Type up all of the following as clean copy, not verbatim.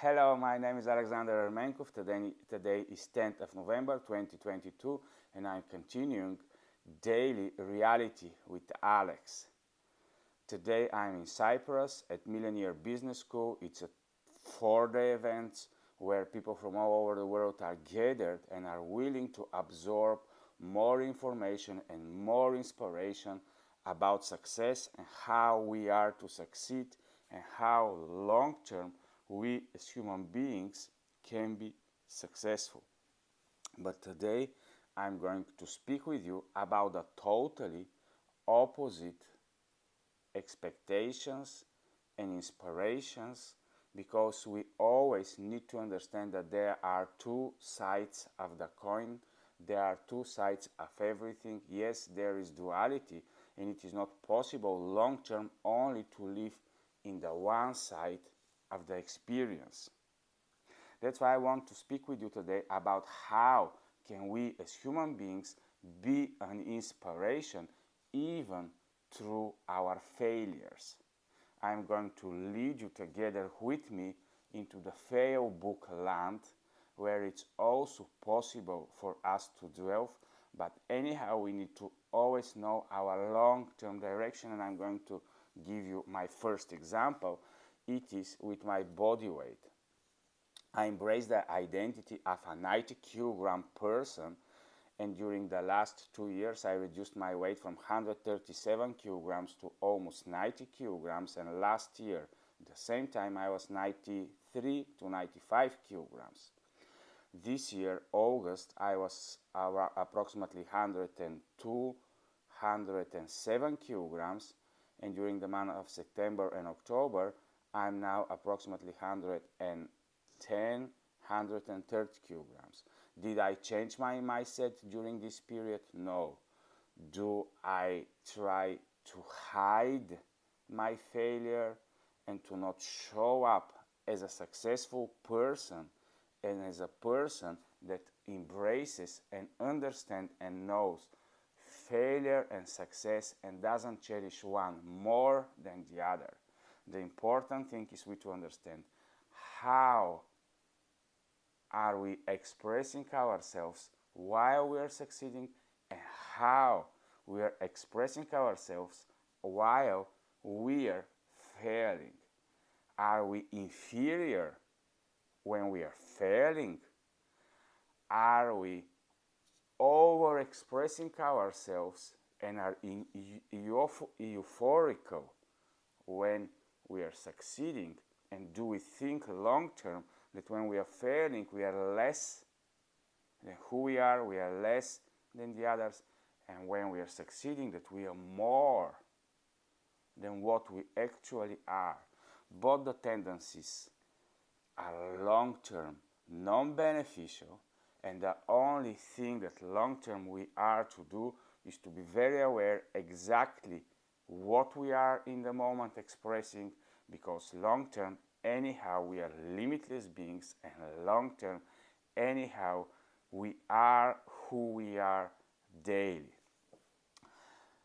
Hello, my name is Alexander Ermenkov. Today is 10th of November 2022, and I'm continuing Daily Reality with Alex. Today I'm in Cyprus at Millionaire Business School. It's a 4-day event where people from all over the world are gathered and are willing to absorb more information and more inspiration about success and how we are to succeed and how long term we as human beings can be successful. But today I'm going to speak with you about the totally opposite expectations and inspirations, because we always need to understand that there are two sides of the coin. There are two sides of everything. Yes, there is duality, and it is not possible long term only to live in the one side of the experience. That's why I want to speak with you today about how can we as human beings be an inspiration even through our failures. I'm going to lead you together with me into the fail book land, where it's also possible for us to dwell, but anyhow we need to always know our long-term direction. And I'm going to give you my first example. It is with my body weight. I embrace the identity of a 90 kilogram person, and during the last 2 years I reduced my weight from 137 kilograms to almost 90 kilograms, and last year at the same time I was 93 to 95 kilograms. This year, August, I was approximately 102, 107 kilograms, and during the month of September and October I'm now approximately 110, 130 kilograms. Did I change my mindset during this period? No. Do I try to hide my failure and to not show up as a successful person and as a person that embraces and understands and knows failure and success and doesn't cherish one more than the other? The important thing is we to understand how are we expressing ourselves while we are succeeding, and how we are expressing ourselves while we are failing. Are we inferior when we are failing? Are we over expressing ourselves and are euphorical when we are succeeding? And do we think long term that when we are failing we are less than who we are less than the others, and when we are succeeding that we are more than what we actually are? Both the tendencies are long term, non-beneficial, and the only thing that long term we are to do is to be very aware exactly what we are in the moment expressing, because long term anyhow we are limitless beings, and long term anyhow we are who we are daily.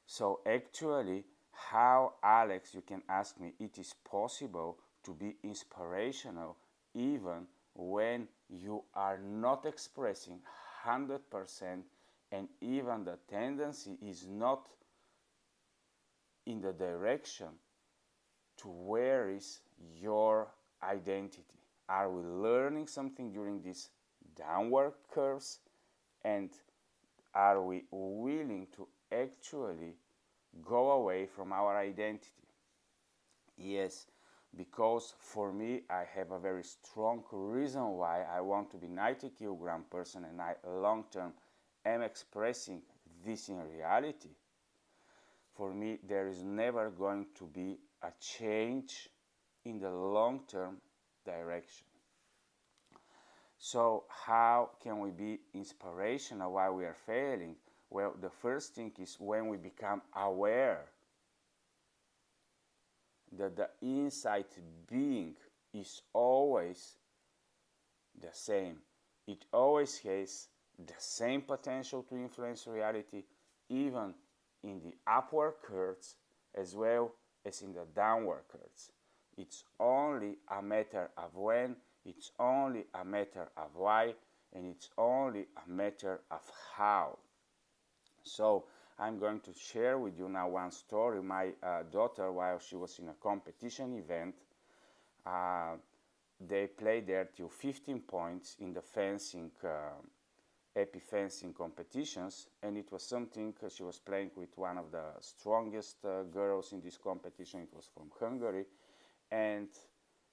So actually, how, Alex, you can ask me, it is possible to be inspirational even when you are not expressing 100%, and even the tendency is not in the direction to where is your identity. Are we learning something during these downward curves, and are we willing to actually go away from our identity? Yes, because for me I have a very strong reason why I want to be 90 kilogram person, and I long term am expressing this in reality. For me there is never going to be a change in the long-term direction. So how can we be inspirational while we are failing? Well, the first thing is when we become aware that the inside being is always the same. It always has the same potential to influence reality, even in the upward curves as well as in the downward curves. It's only a matter of when It's only a matter of why, and it's only a matter of how. So I'm going to share with you now one story. My daughter, while she was in a competition event, they played there to 15 points in the fencing, epi-fencing competitions, and it was something she was playing with one of the strongest girls in this competition. It was from Hungary, and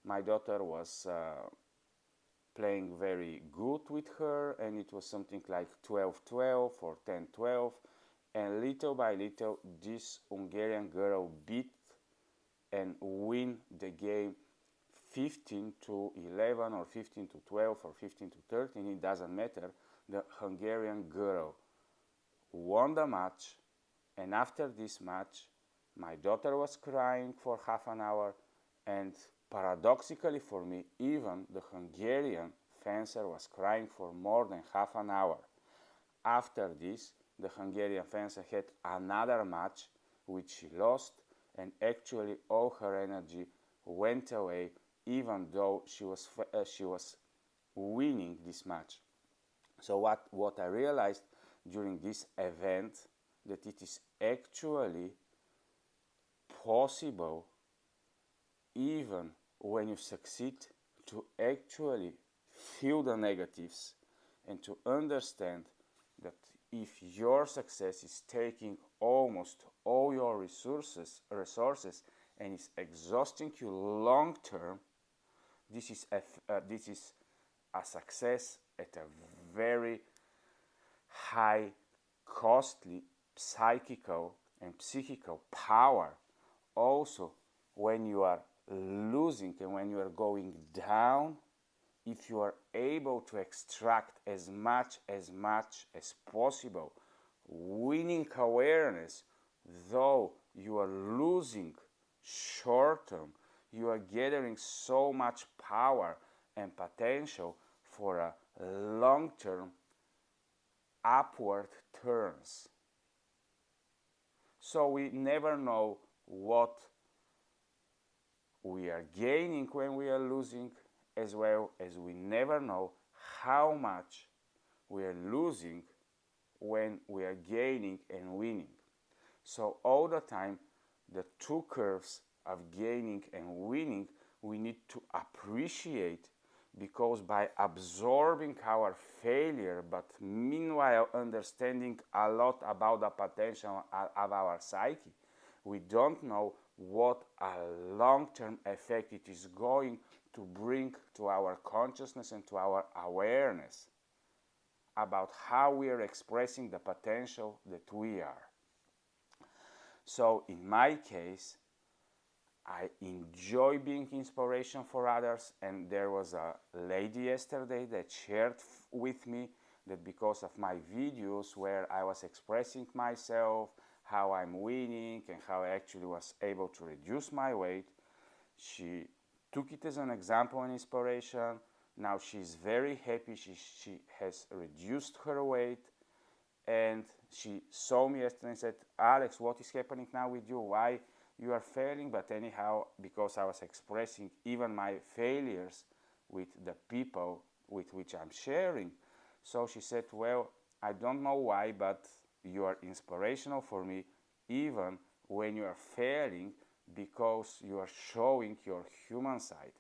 my daughter was playing very good with her, and it was something like 12-12 or 10-12, and little by little this Hungarian girl beat and win the game 15-11 or 15-12 or 15-13, it doesn't matter. The Hungarian girl won the match, and after this match my daughter was crying for half an hour, and paradoxically for me, even the Hungarian fencer was crying for more than half an hour. After this, the Hungarian fencer had another match which she lost, and actually all her energy went away, even though she was winning this match. So what I realized during this event, that it is actually possible, even when you succeed, to actually feel the negatives and to understand that if your success is taking almost all your resources and is exhausting you long term, this is a success at a very high, costly psychical and psychical power. Also, when you are losing and when you are going down, if you are able to extract as much as possible winning awareness, though you are losing short term, you are gathering so much power and potential for a long term upward turns. So we never know what we are gaining when we are losing, as well as we never know how much we are losing when we are gaining and winning. So all the time, the two curves of gaining and winning, we need to appreciate, because by absorbing our failure, but meanwhile understanding a lot about the potential of our psyche, we don't know what a long-term effect it is going to bring to our consciousness and to our awareness about how we are expressing the potential that we are. So in my case, I enjoy being inspiration for others, and there was a lady yesterday that shared with me that because of my videos where I was expressing myself, how I'm winning and how I actually was able to reduce my weight, she took it as an example and inspiration. Now she's very happy. She has reduced her weight, and she saw me yesterday and said, Alex, what is happening now with you? Why you are failing? But anyhow, because I was expressing even my failures with the people with which I'm sharing, so she said, well, I don't know why, but you are inspirational for me even when you are failing, because you are showing your human side.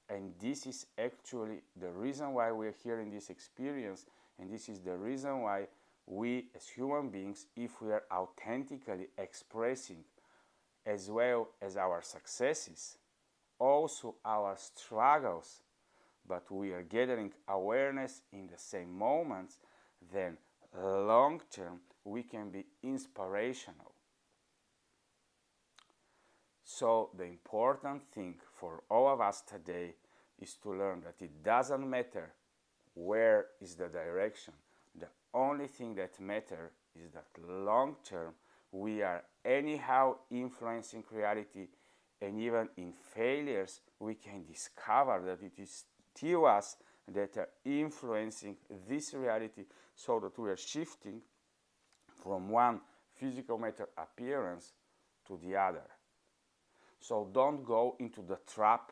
And this is actually the reason why we're here in this experience, and this is the reason why we as human beings, if we are authentically expressing as well as our successes, also our struggles, but we are gathering awareness in the same moments, then long term we can be inspirational. So the important thing for all of us today is to learn that it doesn't matter where is the direction. The only thing that matters is that long term we are anyhow influencing reality, and even in failures we can discover that it is still us that are influencing this reality, so that we are shifting from one physical matter appearance to the other. So don't go into the trap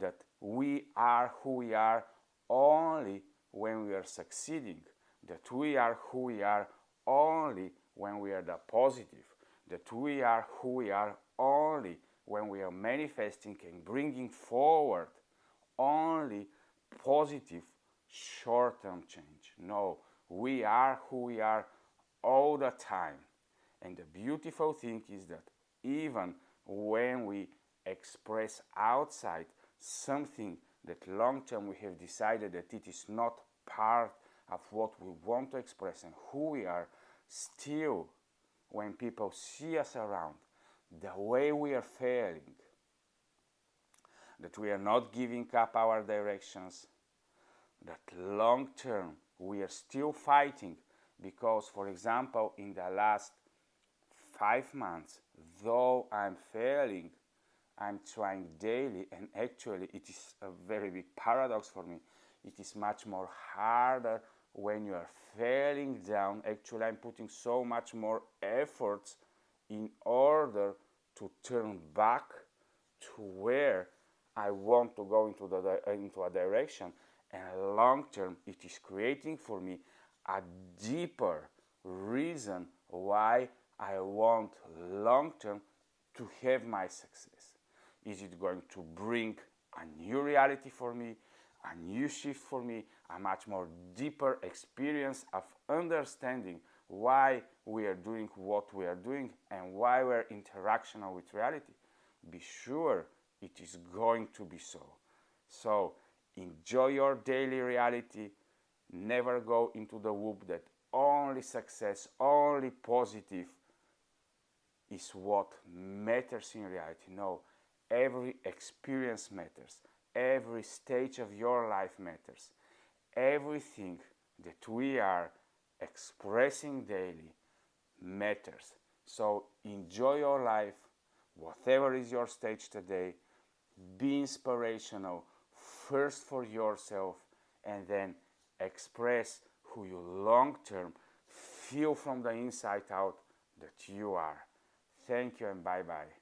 that we are who we are only when we are succeeding, that we are who we are only when we are the positive, that we are who we are only when we are manifesting and bringing forward only positive short-term change. No, we are who we are all the time. And the beautiful thing is that even when we express outside something that long term we have decided that it is not part of what we want to express and who we are, still when people see us around, the way we are failing, that we are not giving up our directions, that long term we are still fighting because, for example, in the last 5 months, though I'm failing, I'm trying daily, and actually it is a very big paradox for me. It is much more harder when you are failing down. Actually, I'm putting so much more efforts in order to turn back to where I want to go into a direction, and long term it is creating for me a deeper reason why I want long term to have my success. Is it going to bring a new reality for me, a new shift for me, a much more deeper experience of understanding why we are doing what we are doing and why we're interactional with reality? Be sure it is going to be so. So enjoy your daily reality. Never go into the loop that only success, only positive is what matters in reality. No, every experience matters. Every stage of your life matters. Everything that we are expressing daily matters. So enjoy your life, whatever is your stage today. Be inspirational first for yourself, and then express who you long term feel from the inside out that you are. Thank you and bye bye.